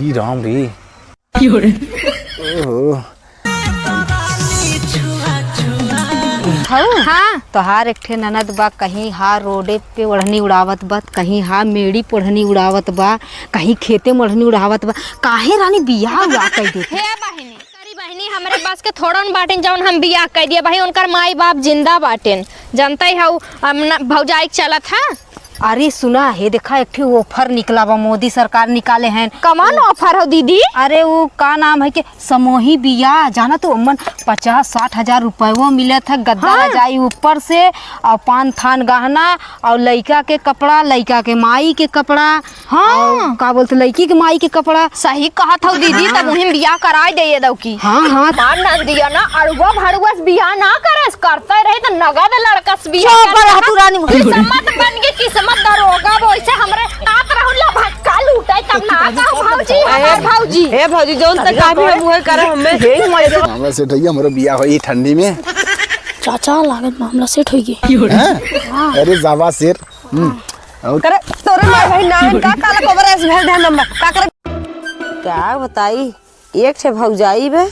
ई राम रे ओहो हाँ तोहार एक ठे ननद बा, कहीं हार रोडे पे ओढ़नी उड़ावत बा, कहीं हार मेड़ी पोढ़नी उड़ावत बा, कहीं खेते में ओढ़नी उड़ावत बा। काहे रानी बियाह हुआ कह देते हे बहिनी करी बहिनी हमरे बस के थोड़न बाटेन जौन हम बियाह कह दिए भाई उनकर माई बाप जिंदा बाटेन जनता ही हाउ भौजाई चलत है। अरे सुना है देखा एक ठे ऑफर निकला बा, मोदी सरकार निकाले हैं। कमान ऑफर हो दीदी? अरे वो का नाम है कि समूही बियाह जाना तो अमन 50-60 हजार रुपये वो मिले थे गद्दा रजाई ऊपर से और पान थान गहना और लड़का के कपड़ा, लड़का के माई के कपड़ा। हाँ का बोलते लड़की के माई के कपड़ा। सही कहा था दीदी तब मुहिम बियाह कराई दे दो की। हाँ हाँ मान न दिया ना अड़ुआ भड़ुआ बियाह ना करस करते रहे तो नगद लड़का से बियाह चुप तू रानी किस्मत बन गई किस्मत दरोगा वैसे हमरे तात रहला भटका लूटे तब ना का भौजी हे भौजी जोन तक का भी हम उहे करे हमें हे मामला सेट होई हमरा बियाह होई ठंडी में। चाचा लागत मामला सेट होई गई। अरे जावा शेर करे तोरे माय भाई ना का काला कोबर एस भेल दे नंबर का करे क्या बताई एक छे भौजाई बे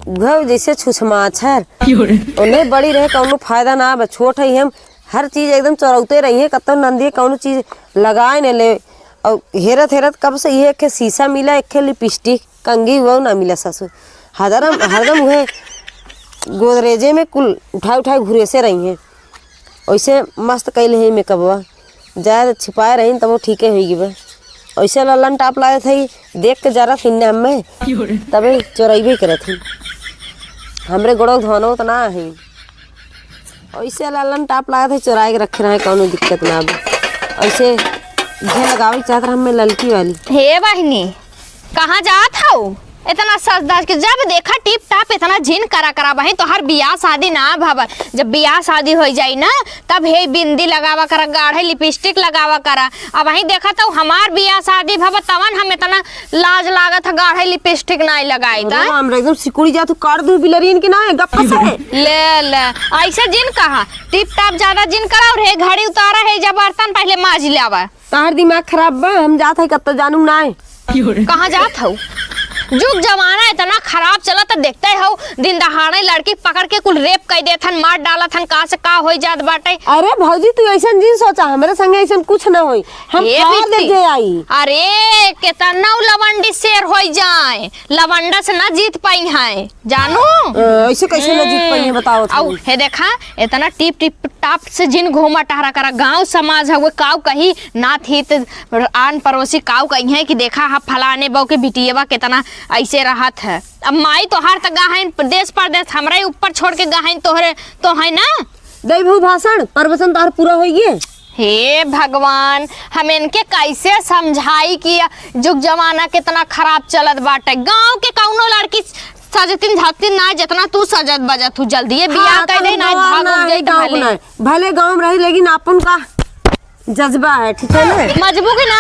घर जैसे छुछमाछर उन्हें बड़ी रहे कौनो फायदा ना बे छोट है हम हर चीज एकदम चौराउते रही है कतो नंदी कौनो चीज लगाए न ले और हेरत हेरत कब से ये एक शीशा मिला एक लिपस्टिक कंगी वो ना मिला ससुर हरदम हुए गोदरेजे में कुल उठाए घुरे से रही हैं वैसे मस्त कैले है मेकअपवा ज़्यादा छिपाए रही तब वो ठीक है होगी बे वैसे ललन टाप लाए थे देख के जरा फिरने हमें तबे चोरैबे करे थी हमरे गोड़ो धोनो तो ना है ऐसे लालन टाप लाया था चुराए के रखे रहे कौनो दिक्कत ना अब ऐसे घे लगावे चाहत हमें ललकी वाली। हे बहिनी कहाँ जात हो इतना सज धज के जब देखा टिप टाप इतना झिन करा बहन तो हर बियाह शादी ना भवन जब बियाह शादी हो जाई ना तब हे बिंदी लगावा करा गाढ़े लिपस्टिक लगावा करा अब वही देखा तो हमार बियाह शादी भवन तवन हम इतना लाज लागत है गाढ़े लिपस्टिक नहीं लगाई था हम एकदम सिकुड़ी जा तू काट दू बिलरीन के ना गप्पा से ले ऐसे जिन कहा टिप टाप ज्यादा जिन करा और हे घड़ी उतारा है जब बर्तन पहले माज लावा तार दिमाग खराब बा हम जात है कब जानू ना कहाँ जात हो जुग जमाना इतना खराब चला तो देखते हो दिन दहाड़े लड़की पकड़ के कुल रेप कर देथन मार डालथन का से का हो जात बाटे। अरे भौजी तू ऐसा जी सोचा हमारे संगे ऐसा कुछ ना होई हम दे आई अरे कितना लवंडी शेर हो जाए लवंडा से ना जीत पाई है जानू ऐसे कैसे ना जीत पाई बताओ आओ हे देखा इतना टिप टिप टाप से जिन घूमा टहरा करा गांव समाज है वो काव कही नाथ हित आन पड़ोसी काव कही है कि देखा हा फलाने बहू के बिटिया कितना ऐसे रहत है। अब माई तोहार तक गाहन प्रदेश परदेश हमरा ऊपर छोड़ के गाहन तोहरे तो है ना दे भू भाषण परवसन तार पूरा हो गए। हे भगवान हम इनके कैसे समझाई कि जुग जमाना कितना खराब चलत बाटे गांव के कौनो लड़की सजतिन झाकतिन ना जितना तू सजत बजत तू जल्दी बियाह कर दे ना भाग गई भले गांव में रही लेकिन अपन का जज्बा है ठीक है ना मजबूर की ना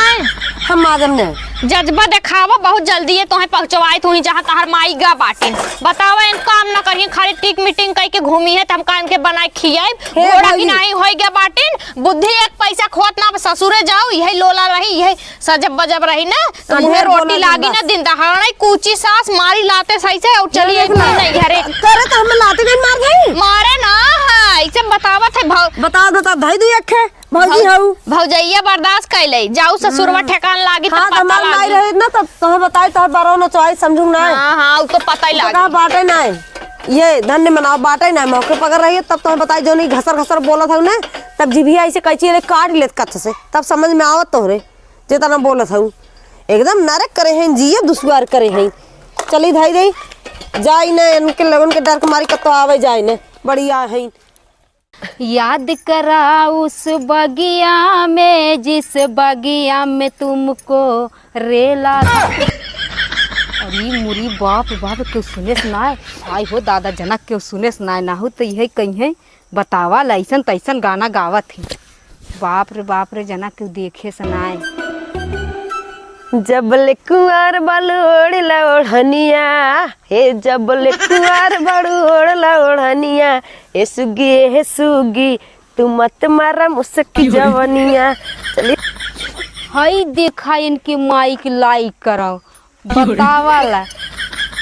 हम मादम ने जज्बा दिखावा बहुत जल्दी है तोहे पहुंचवाई तू ही जहां तहर माई गा बाटिन बतावा इन काम ना करिए खाली टिक मीटिंग कई के घूमी है तम का इनके बनाए खियाई घोड़ा की नहीं होई गया बाटिन बुद्धि एक पैसा खोत ना ससुरे जाओ यही लोला रही यही सजब बजब रही ना तो मुहे रोटी लागी ना दिन दहाड़े कूची सास मारी लाते सही से और चलिए नहीं घरे करे तो हम लाते नहीं मार गई मारे ना है ऐसे बतावत है बता धई दू अखे भौजी हऊ भौजैया बर्दाश्त कर ले जाऊ ससुरवा ठेकान लागी हां तो पता लागी रहे ना तब तोहे बताई तोहर बारो न चोई समझू ना हां तो पता ही लागी का बाटे ना ये धन्य मनाओ बाटे ना मौके पकड़ रही है तब तोहे बताई जो नहीं घसर घसर बोलत हऊ ना तब जीभिया ऐसे कैची ले काट लेत कच्छ से तब समझ में आवत तोहरे जेतना बोलत हऊ एकदम नरक करे हैं जिए दुश्वार करे हैं चली धाई दे जाई ना इनके लगन के डर के मारी कतो आवे जाई ना बढ़िया है। याद करा उस बगिया में जिस बगिया में तुमको रेला था। अरे मुरी बाप बाप क्यों सुने सुनाए आई हो दादा जनक क्यों सुने सुनाए ना हो तो यही कहीं है बतावा लैसन तैसन गाना गावत थी बाप रे जनक क्यों देखे सुनाए जबले कुआर बलोड़ लौड़निया हे जबले कुआर बलोड़ लौड़निया हे सुगी तू मत मारा मुस्की जवनिया चली हाई देखा इनके माइक लाइक कराओ बतावाला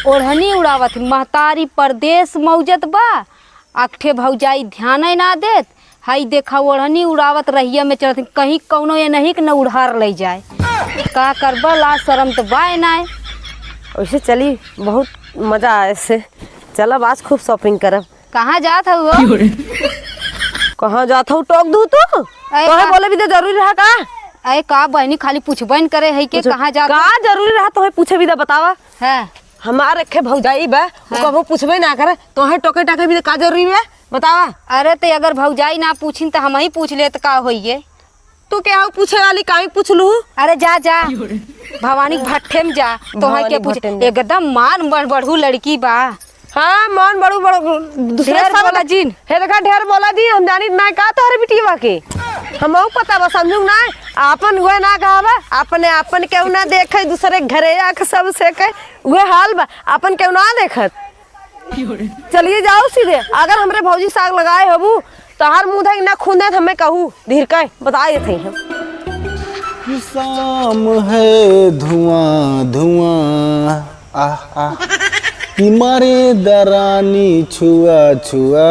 ओढ़नी उड़ावत महतारी परदेश मौजत बा अखठे भौजाई ध्यान ना देत हई देखा ओढ़नी उड़ावत रहिया में चलत कहीं कौनो ये नहीं कि न उड़ार ले जाए का करबा ला शर्म तो बाय ना वैसे चली बहुत मजा आए से। चलब आज खूब शॉपिंग करब। कहाँ जात हो कहाँ जात हूँ टोक दू तू तो बोले भी तो जरूरी रहा का। अरे का बहनी खाली पूछबन करे है कि कहाँ जा का जरूरी रहा तो पूछे भी तो बतावा है हमार रखे भौजाई बा कबो पूछबे ना करे तो है टोके टाके भी का जरूरी है बतावा। अरे तो अगर भौजाई ना पूछिन तो हम ही पूछ ले तो का होइए। तू क्या पूछे वाली काहे पूछ लू। अरे जा जा भवानी भट्ठे में जा तो है के पूछ एकदम मान बढ़ू लड़की बा। हाँ मान बड़ू बड़ू दूसरे बोला जीन हे देखा ढेर बोला दी हम जानी ना का तोहरे बिटिया के हम पता बा समझू ना आपन हुए ना कहबा अपने आपन केहू ना देखे दूसरे घरे आके सब से कहे वह हाल बा अपन केहू ना देखत। चलिए जाओ सीधे अगर हमरे भौजी साग लगाए हबू तो हर मुंह धई ना खून दे हमें कहू धीर कह बताए थे हम। शाम है धुआं धुआं आह आह कि मारे दरानी छुआ छुआ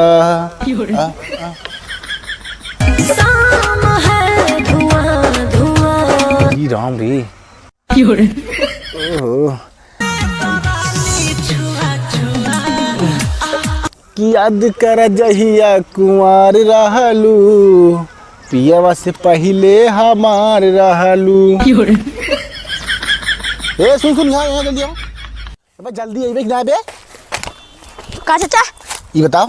राम रे ओहो कि याद कर जहिया कुंवार रहलू पियावा से पहले हमार रहलू। ए सुन यहाँ जल्दी आओ अब जल्दी आइबे कि ना बे का चाचा ये बताओ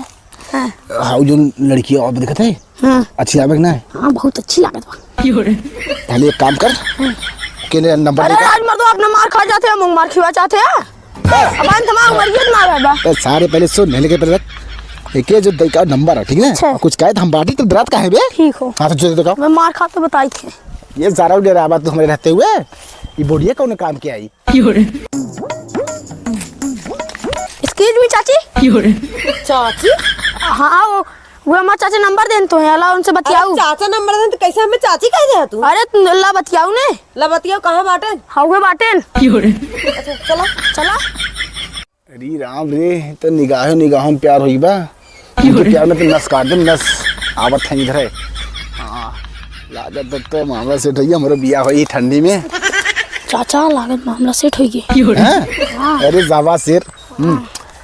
हाउ जो लड़की अब दिखत है अच्छी आवे कि ना। हाँ बहुत अच्छी लागत बा। पहले एक काम कर केले नंबर अरे आज मर्दो अपना मार खा जाते हैं मुंह मार खिवा चाहते हैं अब हम तमाम मरियत मार बा। तो सारे पहले सुन लेने के पहले एक जो दई का नंबर है ठीक है और कुछ कहे तो हम बाटी तो रात का है बे ठीक हो। हां तो जो देखो मैं मार खा तो बताई थे ये सारा डेरा बात तो हमारे रहते हुए ये बोडिया कौन काम के आई। एक्सक्यूज मी चाची चाची हाँ वो हमारे चाचा नंबर देन तो है अल्लाह उनसे बतियाऊ। चाचा नंबर दे तो कैसे हमें चाची कह दे तू। अरे अल्लाह बतियाऊ ने ला बतियाओ कहां बाटन हाँ हुए बाटेन अच्छा चला चला। अरे राम रे तो निगाहों में प्यार होई बा प्यार में तो नस काट दे नस आवत है इधर है। हां लागत तो मामला सेट होई हमरो बियाह होई ठंडी में। चाचा लागत मामला सेट होई गई। अरे जावा शेर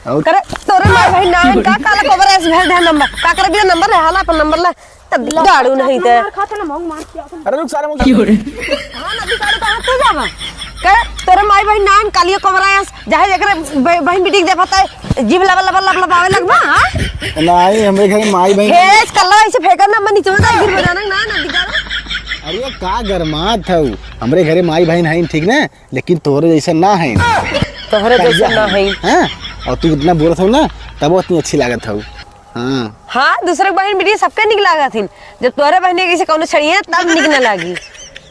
और करे तोरे माय भाई ना है का काला कोबर एस भेज दे नंबर का करे भी नंबर ले हाला पर नंबर ले तब गाड़ू नहीं ते खाता ना मांग मार किया अरे रुक सारे हां नदी गाड़ू कहां तो जावा करे तोरे माय भाई ना कालिया कोबर एस जाहे एकरे बहन बेटी दे पता है जीव लबल लबल लबल आवे लगबा। हां नहीं हमरे घर माई बहन हेस कल्ला ऐसे फेंकर ना मन नीचे में गिर बजाना ना नदी गाड़ू। अरे का गरमात है हमरे घरे माई बहन है ठीक ना लेकिन तोरे जैसा ना है तोहरे जैसा ना है। हां और तू इतना बोलत हो ना तब उतनी अच्छी लागत हो। हां हाँ दूसरे बहन बेटी सबके निक लागत हिन जब तोरे बहने कैसे कौनो छड़िए तब निक न लागी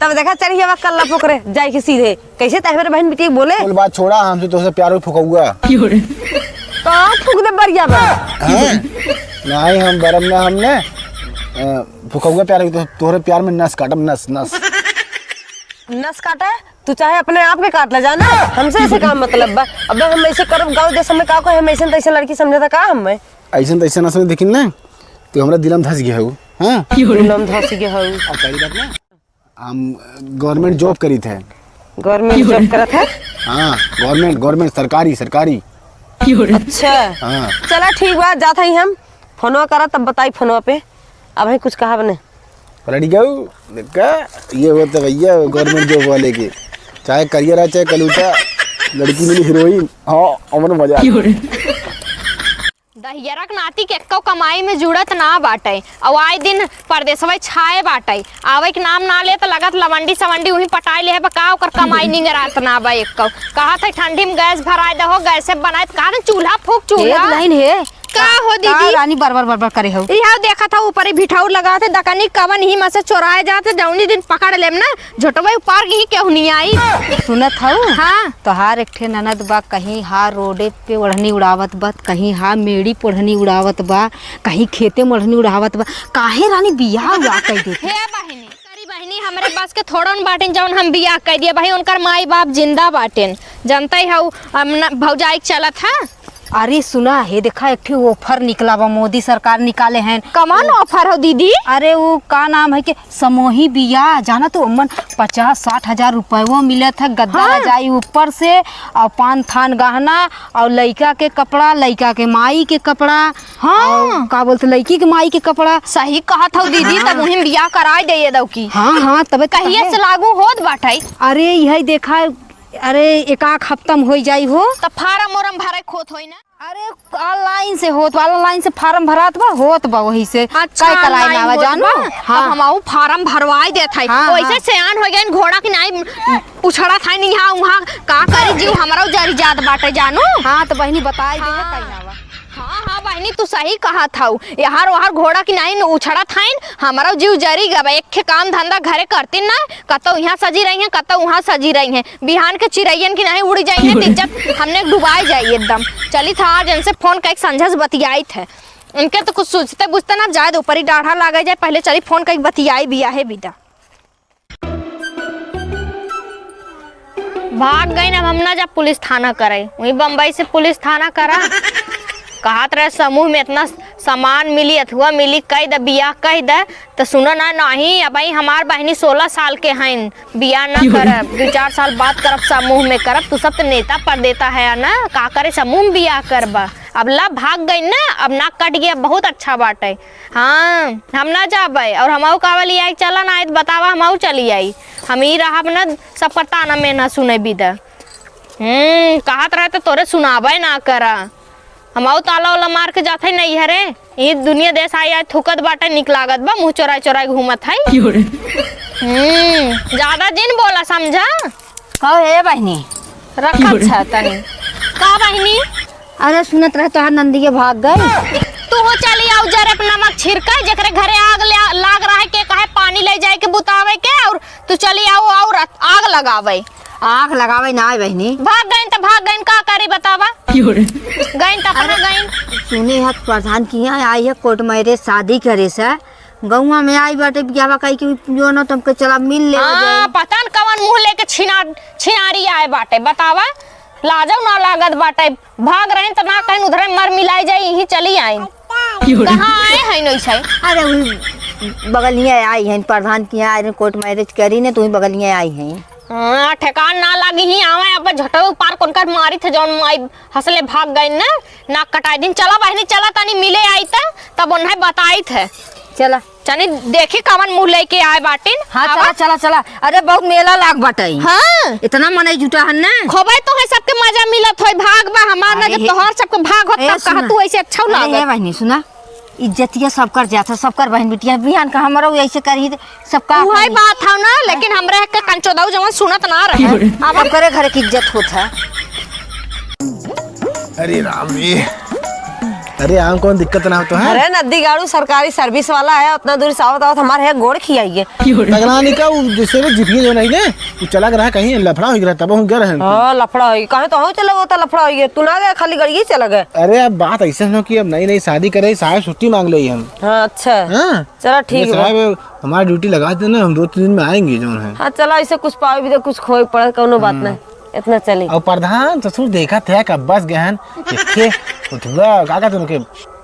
तब देखा चढ़िए वक्त कल्ला पोकरे जाए के सीधे कैसे तहमेरे बहन बेटी बोले बोल बात छोड़ा हमसे तो से प्यार फुकाऊगा कहाँ फूक दे बढ़िया बा। नहीं हम बरम ना हमने फुकाऊगा प्यार तो तोरे प्यार में नस काटम नस नस नस काटे तू चाहे अपने आप के काट ले जाना हमसे ऐसे काम मतलब बा। अब हम ऐसे करब गाँव देश में का को हम ऐसे तैसे लड़की समझता का हम ऐसे तैसे ना समझ देखिन ना तो हमरा दिलम धस गया हो। हां दिलम धस गया हो। अब पहली बात ना हम गवर्नमेंट जॉब करी थे गवर्नमेंट जॉब करत है। हां गवर्नमेंट सरकारी अच्छा हां चला ठीक बा जात हई हम फोनवा करा तब बताई फोनवा पे अब है कुछ कहा बने रेडी गऊ देखा ये होता भैया गवर्नमेंट जॉब वाले के चाहे करियर है चाहे कलूटा लड़की मिली हीरोइन। हाँ अमन मजा दहियरक नाती के एक्को कमाई में जुड़त ना बाटे और आए दिन परदेसवा छाए बाटे आवे के नाम ना ले तो लगत लवंडी सवंडी वही पटाई ले है बका ओकर कमाई निगरात ना बा एक्को कहा था ठंडी में गैस भराए दहो गैस से बनाए कहा ना चूल्हा फूक चूल्हा लाइन है का हो दीदी रानी बार करे हो यहाँ देखा था ऊपर ही बिठाऊ लगा थे दकनी कवन ही में से चोराए जाते जौनी दिन पकड़ लेम ना झोटवा पार ही केहू नहीं आई सुनत हूँ। हाँ तोहार एक ठे ननद बा कहीं हा रोडे पे ओढ़नी उड़ावत बा कहीं हा मेड़ी पे ओढ़नी उड़ावत बा कहीं खेते में ओढ़नी उड़ावत बा काहे रानी बियाह हुआ कह देते हे बहिनी करी बहनी हमारे पास के थोड़न बाटेन जौन हम बियाह कर दिए भाई उनकर माई बाप जिंदा बाटेन जनता ही हऊ भौजाई चलत है। अरे सुना है देखा एक ठे ऑफर निकला बा मोदी सरकार निकाले हैं। कमान ऑफर हो दीदी? अरे वो का नाम है कि समूही बियाह जाना तो अमन 50-60 हजार रुपये वो मिले थे गद्दा रजाई ऊपर से और 5 थान गहना और लड़का के कपड़ा लड़का के माई के कपड़ा। हाँ का बोलते लड़की के माई के कपड़ा। सही कहा था दीदी तब मुहिम बियाह कराई दे दो की। हाँ तब कहिए से लागू होत बाटे। अरे यही देखा अरे एक हफ्ता में हो जाई हो तो फार्म ओरम भरे खोत होई ना। अरे ऑनलाइन से होत ऑनलाइन से फार्म भरात बा होत बा वही से अच्छा काय कराई ना जानो। हाँ हम फार्म भरवाई देत है वैसे सियान हो गए घोड़ा की नहीं उछड़ा था नहीं यहाँ वहाँ का करे जीव हमारा जरी जात बाटे जानो। हाँ तो बहनी बताई दे कहीं ना। हाँ हाँ बहनी तू सही कहा था यार वहार घोड़ा की नहीं उछड़ा था हमारा जीव जरी गवा एक काम धंधा घरे करती ना कतो यहाँ सजी रही है कतो वहाँ सजी रही है बिहान के चिड़ैयन की नहीं उड़ी जाई है इज्जत हमने डुबाई जाइए एकदम। चली था आज इनसे फोन का एक संझस बतियाई थे इनके तो कुछ सोचते बुझते ना जाए ऊपर ही डाढ़ा लगा जाए पहले चली फोन का एक बतियाई बिया है बिदा भाग गई ना हम ना जब पुलिस थाना करे वही बम्बई से पुलिस थाना करा कहत रहे समूह में इतना सामान मिली अथवा मिली कह द बियाह कह द तो सुनो ना नहीं अब हमार बहनी 16 साल के हैं बियाह ना करब 2-4 साल बाद करब समूह में करब तू सब तो नेता पर देता है ना का करे समूह में बियाह करबा। अब ला भाग गई ना अब ना कट गया बहुत अच्छा बात है। हाँ हम ना जाबे और हम कावली आई चला ना तो बतावा हम चली आई हम ही रहा ना सब पता ना मैं ना सुने बिदा कहत रहे तो तोरे सुनाबे ना करा हम ताला वाला मार के जाते नहीं है रे ये दुनिया देश आई थुकत बाटे निक लागत बा मुँह चोराई चोराई घूमत है। ज्यादा जिन बोला समझा कहो हे बहनी रखत है तनी का बहनी। अरे सुनत रहे तो नंदी के भाग गई तू हो चली आओ जरे अपना नमक छिड़का जकरे घरे आग लाग रहा है के कहे पानी ले जाए के बुतावे के और तू चली आओ और आग लगावे आग लगावे ना बहनी भाग गई का करी बतावा गई तपना गई। सुनी है प्रधान की यहाँ आई है कोर्ट मैरिज शादी करे से गौवा में आई बाटे बियाह कही कि जो ना तुमके चला मिल ले पता न कवन मुंह लेके छिनारी आए बाटे बतावा लाजो ना लागत बाटे भाग रहे तो ना कहीं उधर मर मिलाई जाए यही चली आई कहाँ आए हैं नहीं। अरे बगलिया आई है प्रधान की यहाँ आई कोर्ट मैरिज करी ने तुम बगलिया आई है ठेकान ना लगी ही आवे अब झटो पार कोनकर मारी थे जौन माई हंसले भाग गई ना कटाई दिन चला बहनी चला तनी मिले आई था तब उन्हें बताई थे चला चनी देखी कवन मुंह लेके आए बाटिन। हाँ चला अरे बहुत मेला लाग बाटे। हाँ इतना मने जुटा है ना खोबे तो है सबके मजा मिलत होय भाग बा हमार ना जब तोहर सबके भाग होत तब कहा तू ऐसे अच्छा लागत। बहनी सुना इज्जतिया सब कर जाता सब कर बहन बिटिया बिहान का हमारा ऐसे करी सबका वही बात था ना लेकिन हमरे के कंचोदाऊ जवन सुनत ना रहे अब करे घर की इज्जत होता। अरे राम जी अरे आम कौन दिक्कत ना हो तो है। अरे नदी गाड़ू सरकारी सर्विस वाला है उतना दूर से आवत हमारे है गोड़ खियाइए लगना का जैसे जिपिए जो नहीं ने वो चला रहा कहीं लफड़ा हो गया तब हम गए हैं। हां लफड़ा होई कहे तो हो चला गया लफड़ा होई तू ना गए खाली गड़िए चला गए। अरे अब बात ऐसा है कि अब नई शादी करे साहब छुट्टी मांग ली हम। हां अच्छा हां चलो ठीक है साहब हमारी ड्यूटी लगा देना हम 2-3 दिन में आएंगे जो है। हां चला ऐसे कुछ पावे भी तो कुछ खोए पड़े कोनो बात नहीं इतना चली। और प्रधान ससुर देखा थे कब बस गहन देखे उठगा काका तुमके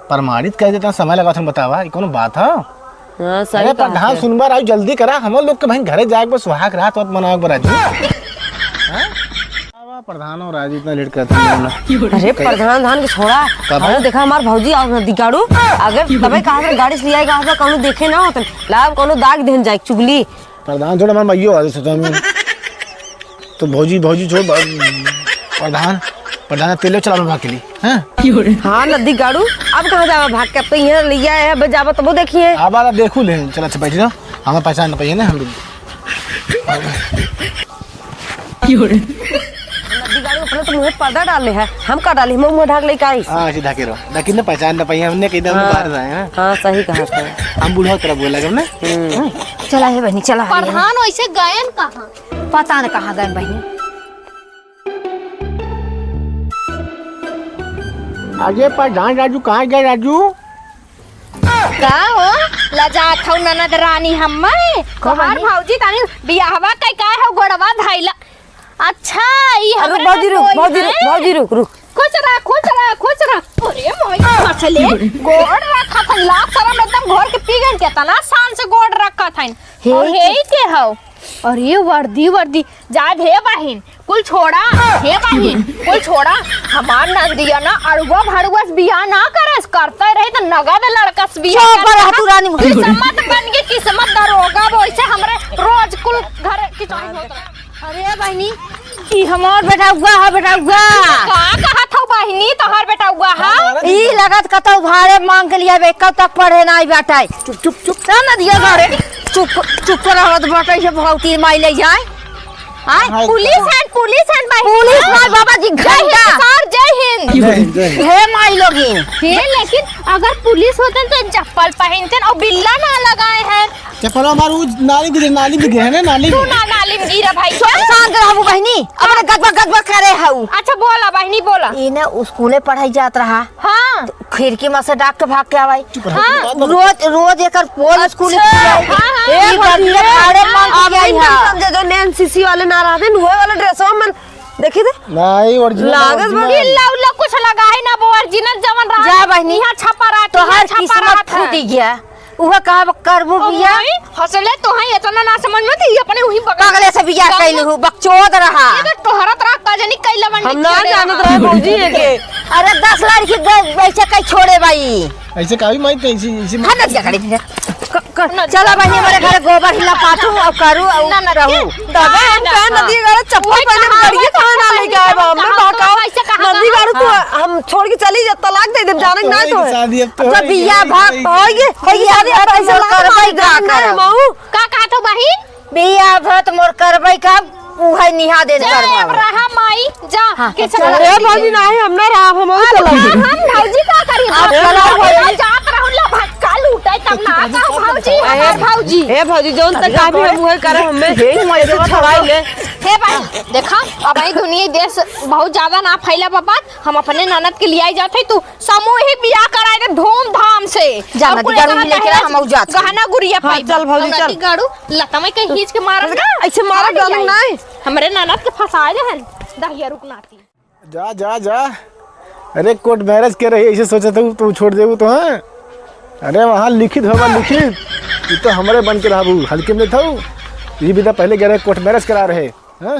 प्रमाणित कर देता समय लगा तुम बतावा ये कोनो बात है। हां सही अरे प्रधान सुनबार आई जल्दी करा हम लोग के भाई घरे जाए बस सुहाग रात और मनाओ बराजू। हां प्रधान और राजू इतना लेट करते हैं। अरे प्रधान धान के छोड़ा अरे देखा हमार भौजी और नदी गाड़ू अगर तबे कहा गाड़ी से आएगा तो कोनो देखे ना होतन लाभ कोनो दाग देन जाए चुगली प्रधान छोड़ हमार मइयो आ सोचा में तो भौजी छोड़ प्रधान तेले चला भाग के लिए। हां हां नदी गाड़ू अब कहां जावा भाग के तो यहां लिया है अब जावा तब देखिए अब आ देखू ले चला अच्छा बैठ जाओ हमें पहचान ना पाइए ना हम नदी गाड़ू अपने तो मुंह पर्दा डाले है हम का डाली मुंह ढाक ले काई। हां सीधा के रहो लेकिन ना पहचान ना पाइए हमने कहीं हम बाहर जाए हैं। हां सही कहा था हम बूढ़ा तरह बोला जब ना चला है बहनी चला प्रधान वैसे गयन कहाँ पता न कहाँ गए बहनी। आगे प्रधान राजू कहाँ गए राजू का हो लजात हौ ननद रानी हम्मे कहार भौजी तानी बियाहवा कई का है गोड़वा धैला अच्छा ई अरे भौजी रुक खुश रह अरे मोई मछले गोड़ रखा था लाख शरम एकदम घर के पीगन के तना शान से गोड़ रखा था और हे के हौ अरे वर्दी जा हे बहिन कुल छोड़ा हे बहिन कुल छोड़ा हमार नंदिया ना अड़ुआ भड़ुआ बियाह ना करस करते रहे तो नगद लड़कस बियाह कर तू रानी किस्मत बन गई किस्मत दरोगा वैसे हमरे रोज कुल घर की चोरी होता अरे बहनी ई हमार बेटा हुआ का कहा था बहिनी तोहर बेटा हुआ है ई लगत कतौ भाड़े मांग के लिया बे कब तक पढ़े ना बेटा चुप ना दिया घरे चुप रहत बेटा से भौती माई ले जाए हां पुलिस है बहिनी पुलिस ना बाबा जी घंटा सर जय हिंद हे माई लोगी हे लेकिन अगर पुलिस होते तो चप्पल पहनते और बिल्ला ना लगाए हैं चप्पल हमारू नाली भी गिरे ना नाली तू ना नाली में गिरा भाई शांत रहबू बहनी अपने गदबा करे हऊ अच्छा बोला बहिनी बोला ई ने स्कूले पढ़ाई जात रहा हाँ खिड़की में से डाक के भाग के आवाई हाँ रोज एकर पोल स्कूल ए भाड़े मांग के आई हां समझे जो एनसीसी वाले ना रहते हुए वाला ड्रेसवा में देखी दे नहीं ओरिजिनल लागत इल्ला कुछ लगा है ना वो ओरिजिनल जवन रहा जा बहनी यहां छपा रहा तो हर किस्मत फूटी गया उहा कहा करबू बिया हसले तो है इतना ना समझ में थी अपने वही बगले से बिया कैलू बकचोद रहा ये तो तोहरा तरह कजनी कैला बन हम ना जानत रहे भौजी है के अरे 10 लड़की वैसे कई छोड़े भाई ऐसे काभी माई ऐसे हां नदिया खड़ी चला बहनी हमारे घर गोबर हिला पाथू और करू और ना रहू तबे हम कह नदी घर चप्पल पहने खड़िए कहां ना ले गए हम बाकाओ नदी घर तो हम छोड़ के चली जा तलाक दे दे जाने ना तो शादी अब तो जब बिया भाग होइए शादी पैसा करबै का का तो बहिन बिया भत मोर करबै का उहे निहा दे अब रहा माई जा के अरे भौजी नहीं हम ना रहा हम हम भौजी का करी जात रहला भटका लूटे तब ना का भौजी ए भौजी जोन तक काफी हम उहे करे हमें हे मरे से छवाई ले हे भाई देखा अब आई दुनिया देश बहुत ज्यादा ना फैला बाबा हम अपने ननद के लिए आई जाते तू सामूहिक बियाह कराए दे धूमधाम से जाना गाड़ी लेके हम जात गहना गुड़िया पाई चल भौजी चल गाड़ू लता में कहीं खींच के मारत ना ऐसे मारा गालू नहीं हमरे ननद के फंसा दे हन दहिया रुकनाती जा अरे कोर्ट मैरिज के रही ऐसे सोचा था तू छोड़ देबू तो हाँ अरे वहाँ लिखित होगा लिखित तू तो हमारे बन के रहबू हल्के में था ये भी तो पहले कह रहे कोर्ट मैरिज करा रहे हाँ